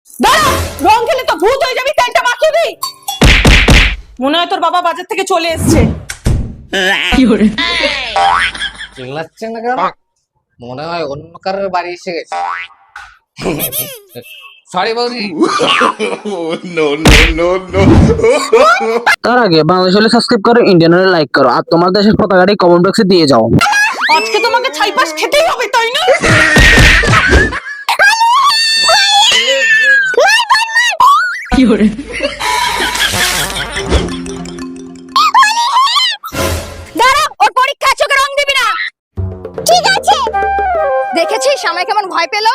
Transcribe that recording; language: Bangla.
দাঁড়া, রং খেলে তো ভূত হয়ে যাবি, তেলটা মাখিয়ে দি। মনে হয় তোর বাবা বাজার থেকে চলে এসেছে। চিল্লাচ্ছেন না কেন? মনে হয় অন্য কারোর বাড়ি এসে গেছে। সরি বৌদি। তার আগে বাংলাদেশ হলে সাবস্ক্রাইব করো, ইন্ডিয়ান হলে লাইক করো, আর তোমার দেশের পতাকাটি কমেন্ট বক্সে দিয়ে যাও। আজকে তোমাকে ছাইপাস খেতেই হবে, তাই না? দাঁড়া, ওর পরীক্ষা আছে, ওকে রং দিবি না। ঠিক আছে। দেখেছিস আমায় কেমন ভয় পেল?